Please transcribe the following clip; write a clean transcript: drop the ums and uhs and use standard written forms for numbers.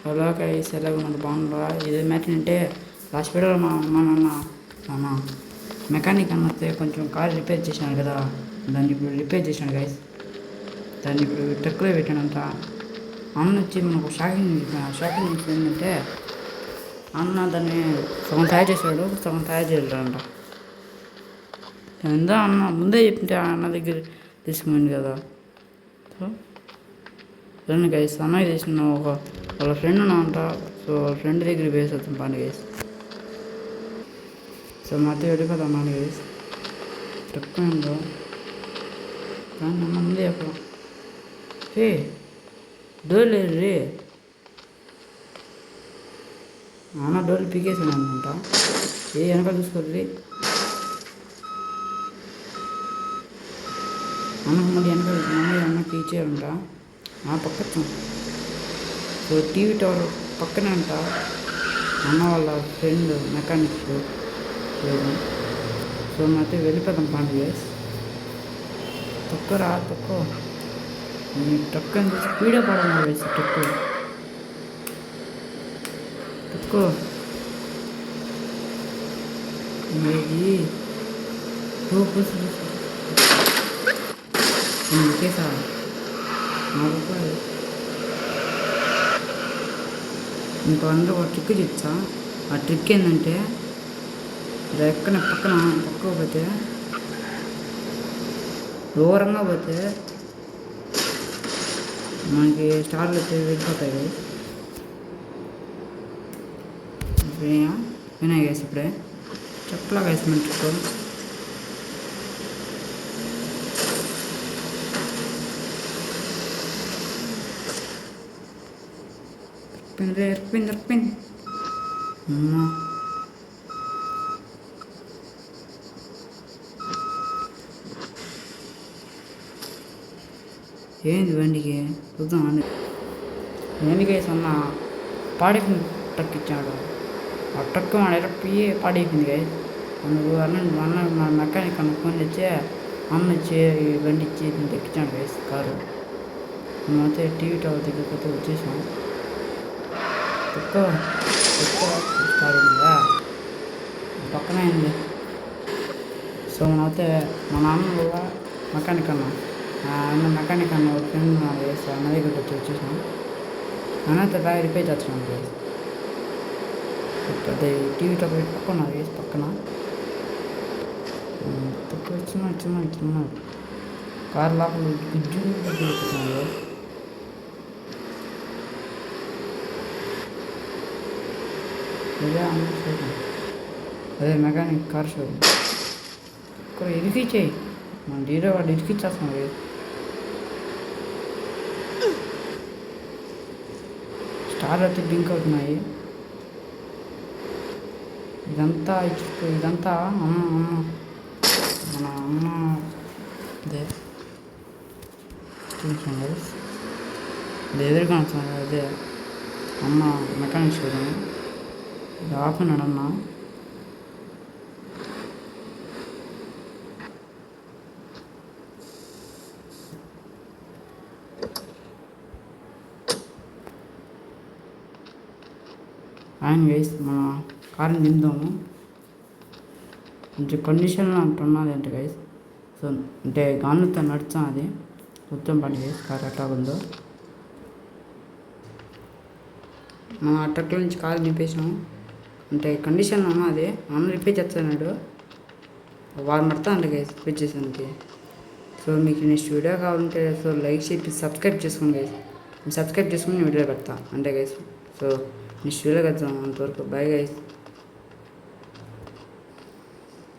Hello guys, ఎలాగ మనకు బాగుందా? ఇదే మ్యాటర్ అంటే లాస్ట్ వీడియోలో మా నాన్న మన మెకానిక్ అన్నతే కొంచెం కార్ రిపేర్ చేశాను కదా, దాన్ని ఇప్పుడు రిపేర్ చేశాను గైస్. దాన్ని ఇప్పుడు ట్రక్లో పెట్టానంట. అన్న వచ్చి మనకు షాకింగ్ న్యూస్ ఏంటంటే అన్న దాన్ని సగం తయారు చేశాడు, సగం తయారు చేయలేడంట. ఎందా అన్న ముందే చెప్పింటే అన్న దగ్గర తీసుకుపోయింది కదా. సో రండి గైస్, అన్నయ్య చేసిన వాళ్ళ ఫ్రెండ్ అంట. సో వాళ్ళ ఫ్రెండ్ దగ్గర వేసి వస్తాం పండి గైస్. సో మధ్య వెళ్ళిపోతాం పండి గైస్. తక్కువ కానీ అన్న ముందే చెప్పడం ఏ డోర్ లేదు రే. అన్న డోర్లు పీకేసాను అనుకుంటా. ఏ వెనకాల చూసుకోవాలి అన్నకు మళ్ళీ వెనకాల అన్నకి ఇచ్చేయాలంట. పక్క సో టీవీ టవర్ పక్కనే అంట అన్న వాళ్ళ ఫ్రెండ్ మెకానిక్. సో అయితే వెళ్ళిపోతాం పండుగ గైస్. తక్కువ నీ ట్రక్ అని స్పీడే పడాలి వేసి తక్కువ ఇది ఇంకేసా ఇంకో అందరూ ఒక ట్రిక్ చెప్తా. ఆ ట్రిక్ ఏంటంటే పక్కకు పోతే దూరంగా పోతే మనకి స్టార్లు అయితే వెళ్ళిపోతాయి. వినాయి గైస్, ఇప్పుడే చెప్పలా గైస్ మన ట్రిక్. ఎరిపోయింది అమ్మా. ఏంది బండికి చూద్దాం అని ఏంటికేసి అన్న పాడైపోయింది ట్రక్ ఇచ్చాడు. ఆ ట్రక్ డైరెక్ట్ పాడైపోయింది గాయ. అందుకు అన్న మా మెకానిక్ అన్న ఫోన్ తెచ్చే అన్న వచ్చి బండి ఇచ్చి దీన్ని ఎక్కించాడు గైస్ కారు. మేమైతే టీవీ టవర్ దగ్గరికి అయితే వచ్చేసాం. తక్కువ స్టార్ట్ అయిందా పక్కనే అయింది. సో మనమైతే మా నాన్న వల్ల మెకానిక్ అన్న మెకానిక్ అన్న ఫ్రెండ్ వేసి అన్న దగ్గరికి వచ్చేసాం. అన్నైతే బాగా రిపేర్ చేస్తున్నాను వేసి అదే టీవీ టవర్ పక్కన వేసి పక్కన తక్కువ చిన్న కారు లోపల గుజ్జు. అదే మెకానిక్ కార్ షోరూమ్ ఇక్కడ ఇరికిచ్చేయి. మన డీరో వాడు ఇరికిచ్చేస్తున్నాడు. స్టార్ అయితే డ్రింక్ అవుతున్నాయి. ఇదంతా అమ్మ మన అమ్మ అదే ఎదురుగా అదే అమ్మ మెకానిక్ షోరూమ్. ఇది ఆపినాడు అన్న. ఆయన వేసి మన కారుని దిందాము. కొంచెం కండిషన్లో అంటున్నది అంటే గైస్. సో అంటే గానుతో నడుచాం అది మొత్తం పని గైస్. కారు ఎట్లా ఉందో మన ట్రక్లో నుంచి కారు దింపేసినాము. అంటే కండిషన్లో ఉన్నది. అన్న రిపేర్ చేస్తున్నాడు. వారు నడతా అంటే గైస్ రిపేర్ చేసానికి. సో మీకు నెక్స్ట్ వీడియో కావాలంటే సో లైక్ చేసి సబ్స్క్రైబ్ చేసుకోండి గైస్. సబ్స్క్రైబ్ చేసుకుని వీడియో పెడతా అంటే గైస్. సో నెక్స్ట్ వీడియో కలుద్దాం. అంతవరకు బాయ్ గైస్.